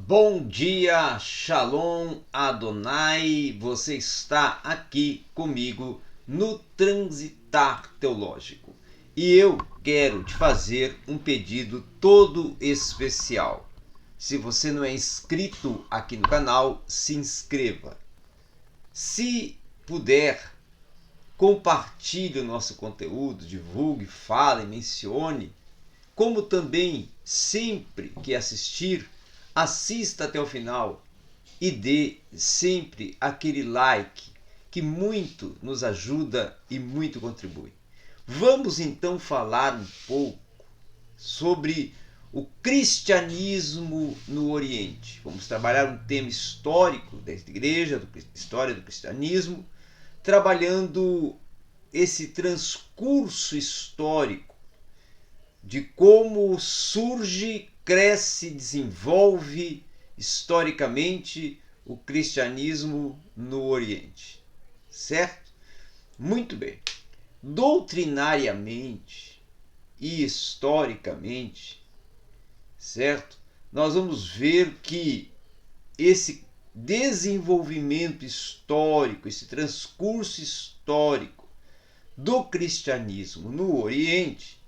Bom dia, Shalom Adonai, você está aqui comigo no Transitar Teológico e eu quero te fazer um pedido todo especial. Se você não é inscrito aqui no canal, se inscreva. Se puder, compartilhe o nosso conteúdo, divulgue, fale, mencione, como também sempre que assistir, assista até o final e dê sempre aquele like que muito nos ajuda e muito contribui. Vamos então falar um pouco sobre o cristianismo no Oriente. Vamos trabalhar um tema histórico da igreja, história do cristianismo, trabalhando esse transcurso histórico de como surge, cresce, desenvolve historicamente o cristianismo no Oriente. Certo? Muito bem. Doutrinariamente e historicamente, certo? Nós vamos ver que esse desenvolvimento histórico, esse transcurso histórico do cristianismo no Oriente,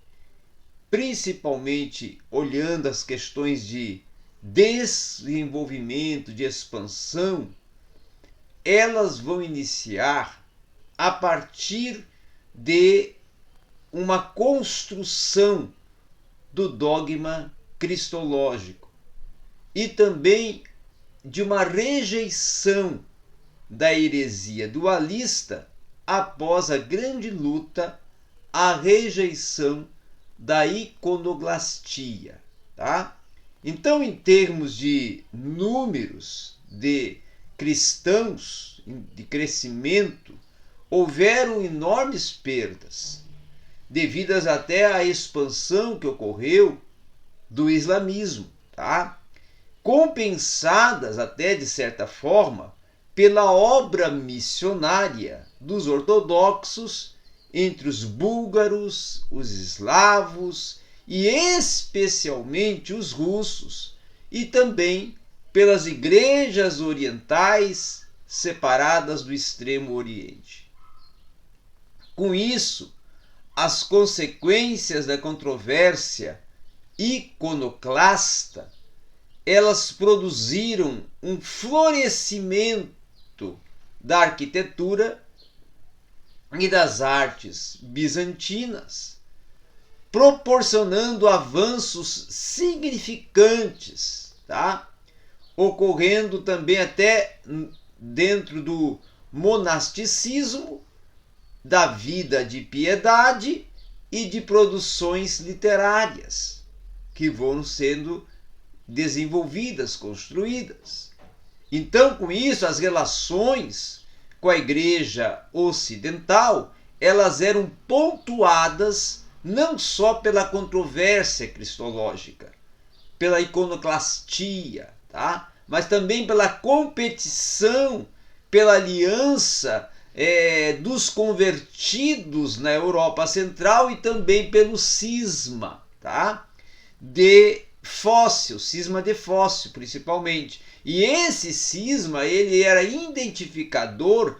principalmente olhando as questões de desenvolvimento, de expansão, elas vão iniciar a partir de uma construção do dogma cristológico e também de uma rejeição da heresia dualista após a grande luta, a rejeição da iconoclastia, tá? Então, em termos de números de cristãos, de crescimento, houveram enormes perdas, devidas até à expansão que ocorreu do islamismo, tá? Compensadas até de certa forma pela obra missionária dos ortodoxos entre os búlgaros, os eslavos e especialmente os russos, e também pelas igrejas orientais separadas do Extremo Oriente. Com isso, as consequências da controvérsia iconoclasta, elas produziram um florescimento da arquitetura e das artes bizantinas, proporcionando avanços significantes, tá? Ocorrendo também até dentro do monasticismo, da vida de piedade e de produções literárias que vão sendo desenvolvidas, construídas. Então, com isso, as relações com a igreja ocidental, elas eram pontuadas não só pela controvérsia cristológica, pela iconoclastia, tá? Mas também pela competição, pela aliança dos convertidos na Europa Central e também pelo cisma, tá? De Fócio, cisma de Fócio principalmente. E esse cisma, ele era identificador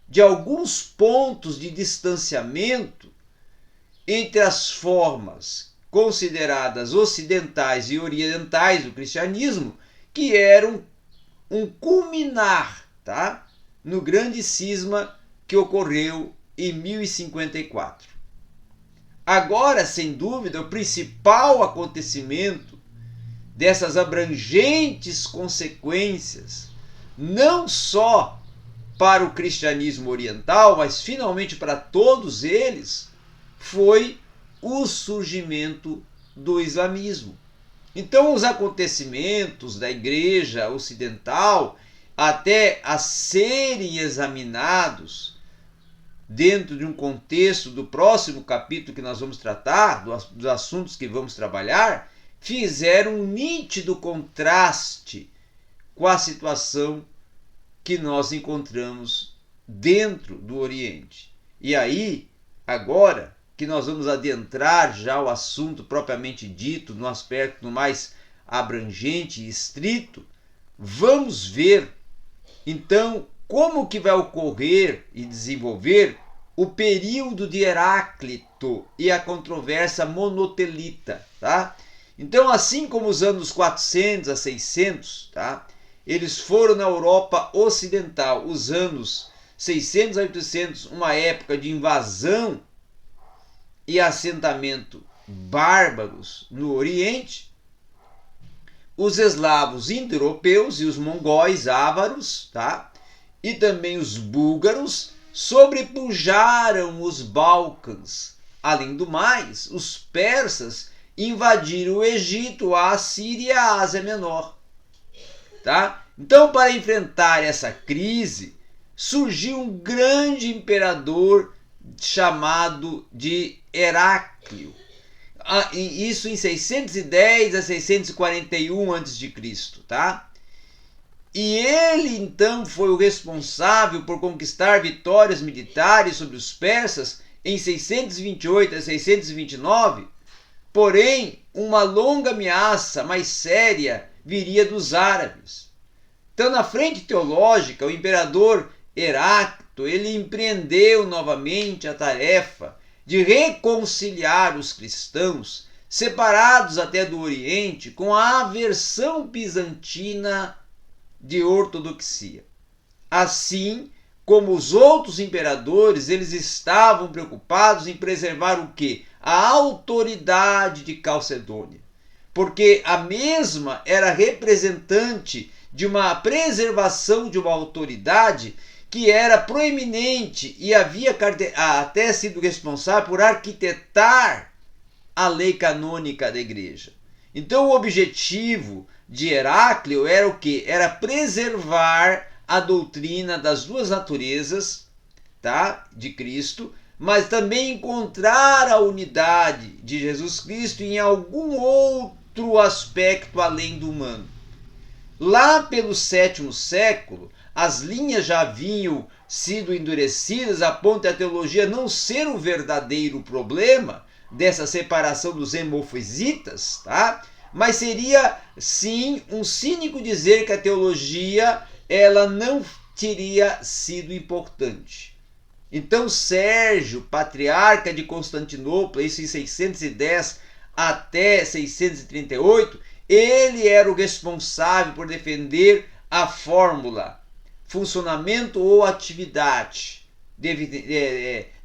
de alguns pontos de distanciamento entre as formas consideradas ocidentais e orientais do cristianismo, que eram um culminar, tá? No grande cisma que ocorreu em 1054. Agora, sem dúvida, o principal acontecimento dessas abrangentes consequências, não só para o cristianismo oriental, mas finalmente para todos eles, foi o surgimento do islamismo. Então, os acontecimentos da igreja ocidental, até a serem examinados dentro de um contexto do próximo capítulo que nós vamos tratar, dos assuntos que vamos trabalhar, fizeram um nítido contraste com a situação que nós encontramos dentro do Oriente. E aí, agora que nós vamos adentrar já o assunto propriamente dito, no aspecto mais abrangente e estrito, vamos ver então como que vai ocorrer e desenvolver o período de Heráclito e a controvérsia monotelita, tá? Então, assim como os anos 400 a 600, tá? Eles foram na Europa Ocidental, os anos 600 a 800, uma época de invasão e assentamento bárbaros no Oriente. Os eslavos indo-europeus e os mongóis ávaros, tá? E também os búlgaros sobrepujaram os Balcãs. Além do mais, os persas invadiram o Egito, a Síria e a Ásia Menor. Tá? Então, para enfrentar essa crise, surgiu um grande imperador chamado de Heráclio. Isso em 610 a 641 a.C., tá? E ele então foi o responsável por conquistar vitórias militares sobre os persas em 628 a 629, porém uma longa ameaça mais séria viria dos árabes. Então, na frente teológica, o imperador Heráclito ele empreendeu novamente a tarefa de reconciliar os cristãos, separados até do Oriente, com a aversão bizantina de ortodoxia. Assim como os outros imperadores, eles estavam preocupados em preservar o quê? A autoridade de Calcedônia, porque a mesma era representante de uma preservação de uma autoridade que era proeminente e havia até sido responsável por arquitetar a lei canônica da igreja. Então o objetivo de Heráclio era o quê? Era preservar a doutrina das duas naturezas, tá? De Cristo, mas também encontrar a unidade de Jesus Cristo em algum outro aspecto além do humano. Lá pelo sétimo século, as linhas já haviam sido endurecidas a ponto de a teologia não ser o verdadeiro problema dessa separação dos hemofisitas, tá? Mas seria sim um cínico dizer que a teologia ela não teria sido importante. Então Sérgio, patriarca de Constantinopla, isso em 610 até 638, ele era o responsável por defender a fórmula funcionamento ou atividade,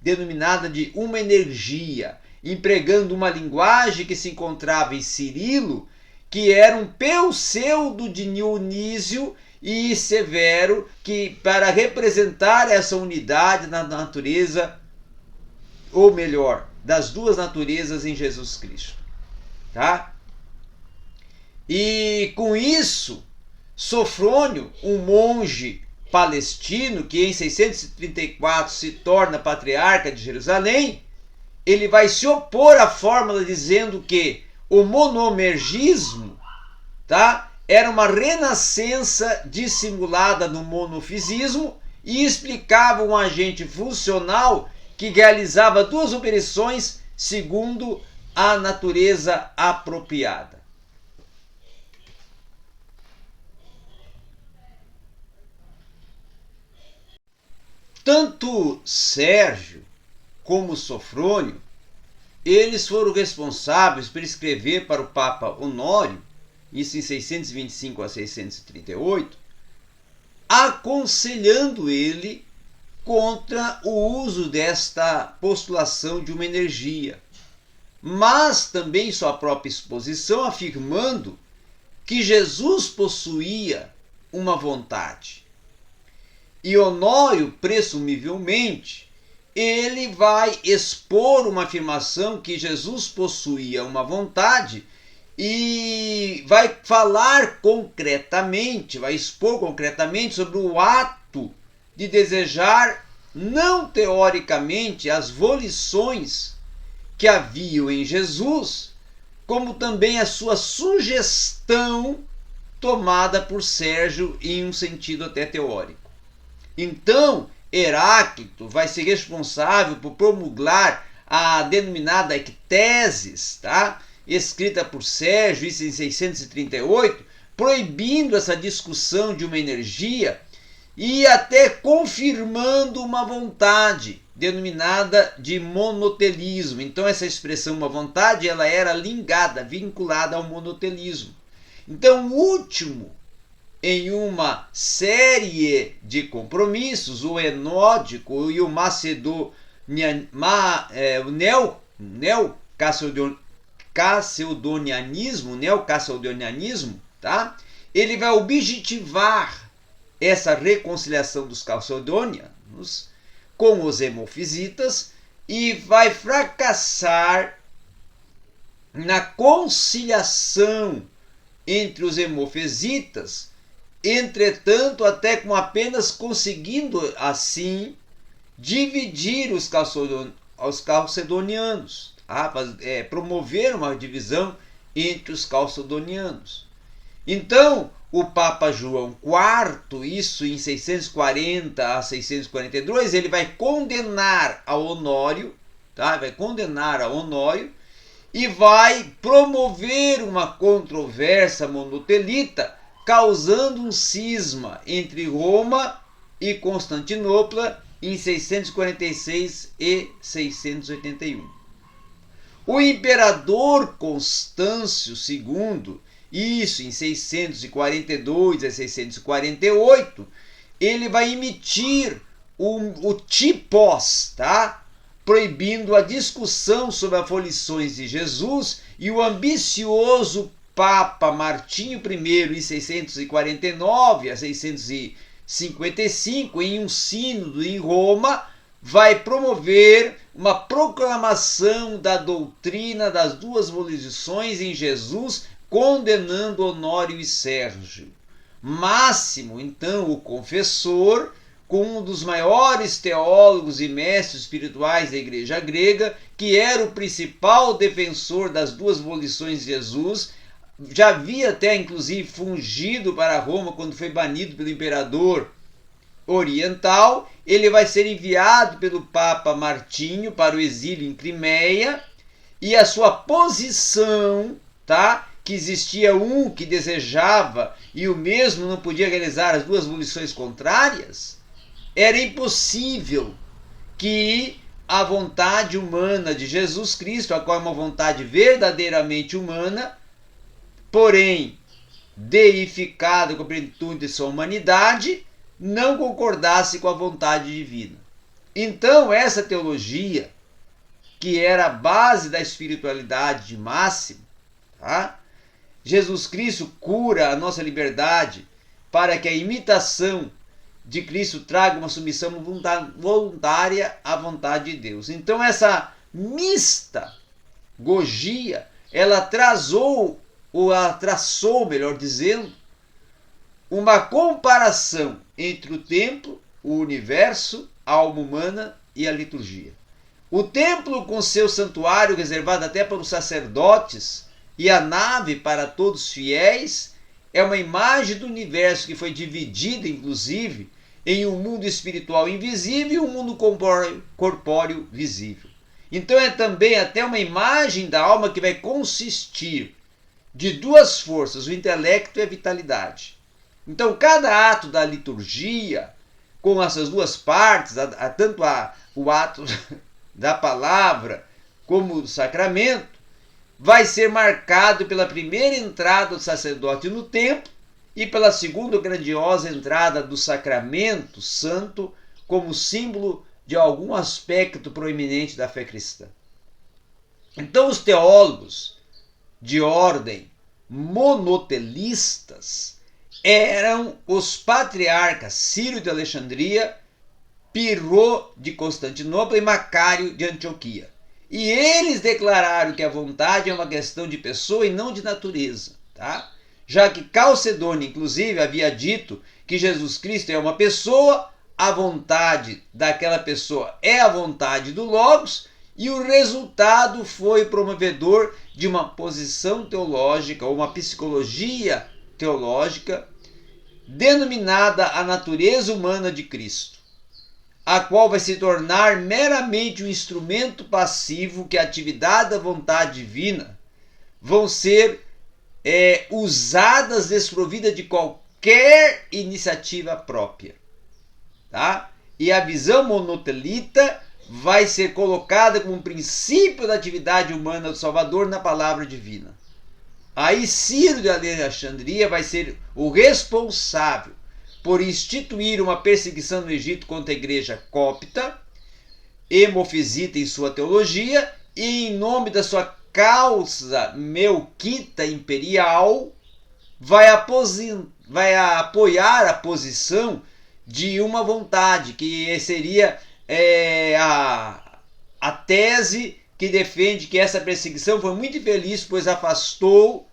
denominada de uma energia, empregando uma linguagem que se encontrava em Cirilo, que era um pseudo de Dionísio e Severo, que para representar essa unidade na natureza, ou melhor, das duas naturezas em Jesus Cristo. Tá? E com isso, Sofrônio, um monge palestino, que em 634 se torna patriarca de Jerusalém, ele vai se opor à fórmula dizendo que o monomergismo, tá, era uma renascença dissimulada no monofisismo e explicava um agente funcional que realizava duas operações segundo a natureza apropriada. Tanto Sérgio como Sofrônio, eles foram responsáveis por escrever para o Papa Honório, isso em 625 a 638, aconselhando ele contra o uso desta postulação de uma energia, mas também sua própria exposição afirmando que Jesus possuía uma vontade. E Honório, presumivelmente, ele vai expor uma afirmação que Jesus possuía uma vontade e vai falar concretamente, vai expor concretamente sobre o ato de desejar, não teoricamente, as volições que haviam em Jesus, como também a sua sugestão tomada por Sérgio em um sentido até teórico. Então, Heráclito vai ser responsável por promulgar a denominada ecteses, tá? Escrita por Sérgio, isso em 638, proibindo essa discussão de uma energia e até confirmando uma vontade denominada de monotelismo. Então essa expressão uma vontade, ela era ligada, vinculada ao monotelismo. Então o último em uma série de compromissos, o enódico e o neocalcedonianismo, tá? Ele vai objetivar essa reconciliação dos calcedonianos com os hemofisitas e vai fracassar na conciliação entre os hemofisitas, entretanto, até com apenas conseguindo assim dividir os calcedonianos, tá? Promover uma divisão entre os calcedonianos. Então, o Papa João IV, isso em 640 a 642, ele vai condenar a Honório, tá? Vai condenar a Honório e vai promover uma controvérsia monotelita, causando um cisma entre Roma e Constantinopla em 646 e 681. O imperador Constâncio II, isso em 642 a 648, ele vai emitir o Tipos, tá? Proibindo a discussão sobre as aflições de Jesus, e o ambicioso Papa Martinho I, em 649 a 655, em um sínodo em Roma, vai promover uma proclamação da doutrina das duas volições em Jesus, condenando Honório e Sérgio. Máximo, então, o confessor, com um dos maiores teólogos e mestres espirituais da igreja grega, que era o principal defensor das duas volições de Jesus, já havia até inclusive fugido para Roma quando foi banido pelo imperador oriental. Ele vai ser enviado pelo Papa Martinho para o exílio em Crimeia, e a sua posição, tá? Que existia um que desejava e o mesmo não podia realizar as duas volições contrárias, era impossível que a vontade humana de Jesus Cristo, a qual é uma vontade verdadeiramente humana, porém deificada com a plenitude de sua humanidade, não concordasse com a vontade divina. Então essa teologia, que era a base da espiritualidade de Máximo, tá? Jesus Cristo cura a nossa liberdade para que a imitação de Cristo traga uma submissão voluntária à vontade de Deus. Então essa mistagogia, ela traçou, melhor dizendo, uma comparação entre o templo, o universo, a alma humana e a liturgia. O templo, com seu santuário reservado até para os sacerdotes e a nave para todos os fiéis, é uma imagem do universo que foi dividido, inclusive, em um mundo espiritual invisível e um mundo corpóreo visível. Então é também até uma imagem da alma que vai consistir de duas forças, o intelecto e a vitalidade. Então cada ato da liturgia, com essas duas partes, tanto o ato da palavra como do sacramento, vai ser marcado pela primeira entrada do sacerdote no templo e pela segunda grandiosa entrada do sacramento santo, como símbolo de algum aspecto proeminente da fé cristã. Então os teólogos de ordem monotelistas eram os patriarcas Ciro de Alexandria, Pirro de Constantinopla e Macário de Antioquia. E eles declararam que a vontade é uma questão de pessoa e não de natureza, tá? Já que Calcedônio, inclusive, havia dito que Jesus Cristo é uma pessoa, a vontade daquela pessoa é a vontade do Logos, e o resultado foi promovedor de uma posição teológica, ou uma psicologia teológica, denominada a natureza humana de Cristo, a qual vai se tornar meramente um instrumento passivo que a atividade da vontade divina vão ser usadas desprovidas de qualquer iniciativa própria. Tá? E a visão monotelita vai ser colocada como um princípio da atividade humana do Salvador na palavra divina. Aí Ciro de Alexandria vai ser o responsável por instituir uma perseguição no Egito contra a igreja cópita, hemofisita em sua teologia, e em nome da sua causa melquita imperial, vai apoiar a posição de uma vontade, que seria a tese que defende que essa perseguição foi muito infeliz, pois afastou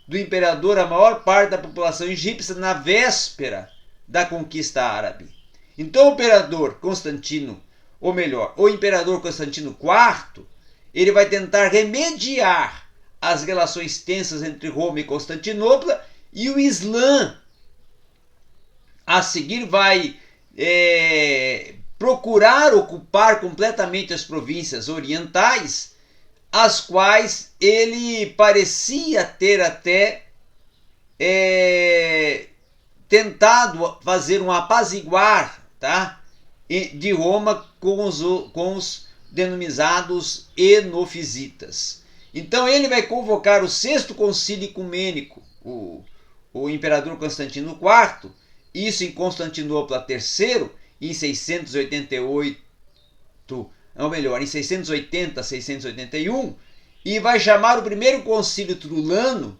do imperador a maior parte da população egípcia na véspera da conquista árabe. Então o imperador Constantino, ou melhor, o imperador Constantino IV, ele vai tentar remediar as relações tensas entre Roma e Constantinopla, e o Islã a seguir vai procurar ocupar completamente as províncias orientais, as quais ele parecia ter até tentado fazer um apaziguar, tá, de Roma com os denominados enofisitas. Então ele vai convocar o sexto concílio ecumênico, o imperador Constantino IV, isso em Constantinopla III, em 688, ou melhor, em 680, 681, e vai chamar o primeiro concílio trulano,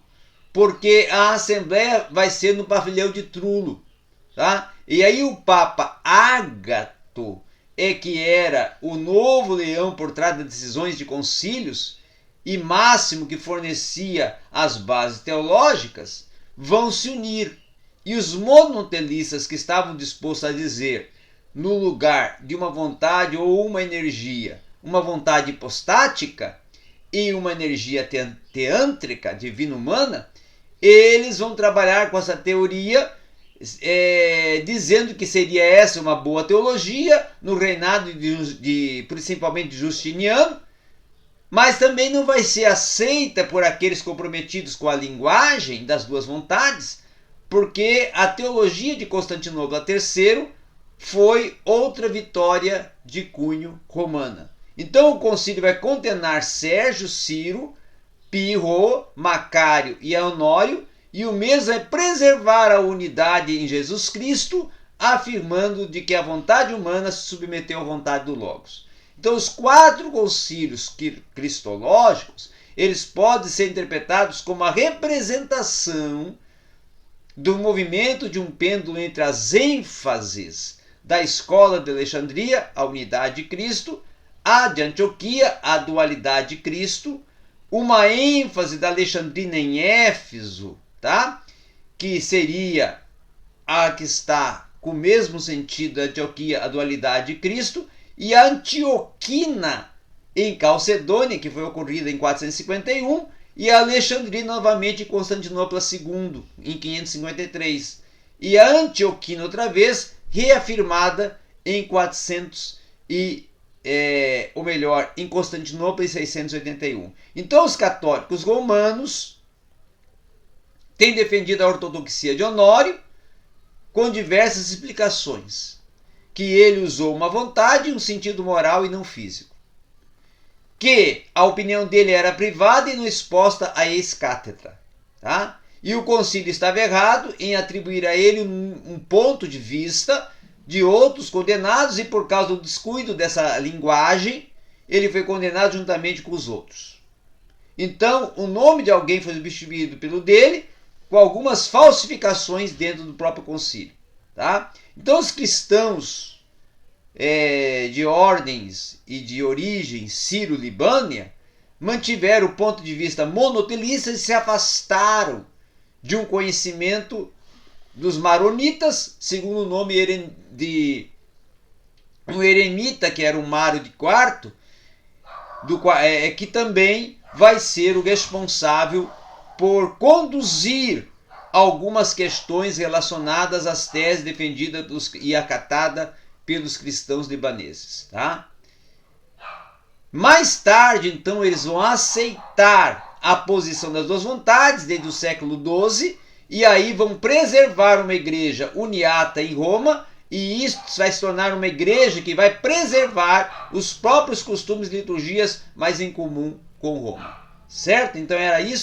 porque a assembleia vai ser no pavilhão de Trulo, tá? E aí o Papa Ágato, que era o novo leão por trás das decisões de concílios, e Máximo, que fornecia as bases teológicas, vão se unir. E os monotelistas, que estavam dispostos a dizer, no lugar de uma vontade ou uma energia, uma vontade hipostática e uma energia teântrica, divina-humana, eles vão trabalhar com essa teoria, dizendo que seria essa uma boa teologia no reinado principalmente de Justiniano, mas também não vai ser aceita por aqueles comprometidos com a linguagem das duas vontades, porque a teologia de Constantinopla III foi outra vitória de cunho romana. Então o concílio vai condenar Sérgio, Ciro, Pirro, Macário e Honório, e o mesmo vai preservar a unidade em Jesus Cristo, afirmando de que a vontade humana se submeteu à vontade do Logos. Então os 4 concílios cristológicos, eles podem ser interpretados como a representação do movimento de um pêndulo entre as ênfases da escola de Alexandria, a unidade de Cristo, a de Antioquia, a dualidade de Cristo, uma ênfase da Alexandrina em Éfeso, tá? Que seria a que está com o mesmo sentido da Antioquia, a dualidade de Cristo, e a Antioquina em Calcedônia, que foi ocorrida em 451, e a Alexandrina novamente em Constantinopla II, em 553. E a Antioquina outra vez reafirmada em 400 ou melhor, em Constantinopla em 681. Então os católicos romanos têm defendido a ortodoxia de Honório com diversas explicações, que ele usou uma vontade e um sentido moral e não físico, que a opinião dele era privada e não exposta a ex-cátedra, tá? E o concílio estava errado em atribuir a ele um ponto de vista de outros condenados, e por causa do descuido dessa linguagem, ele foi condenado juntamente com os outros. Então, o nome de alguém foi substituído pelo dele, com algumas falsificações dentro do próprio concílio, tá? Então, os cristãos de ordens e de origem sírio-libânia mantiveram o ponto de vista monotelista e se afastaram de um conhecimento dos maronitas, segundo o nome de um eremita, que era o Mário de IV, que também vai ser o responsável por conduzir algumas questões relacionadas às teses defendidas e acatadas pelos cristãos libaneses, tá? Mais tarde, então, eles vão aceitar a posição das duas vontades desde o século XII, e aí vão preservar uma igreja uniata em Roma, e isso vai se tornar uma igreja que vai preservar os próprios costumes e liturgias mais em comum com Roma. Certo? Então era isso.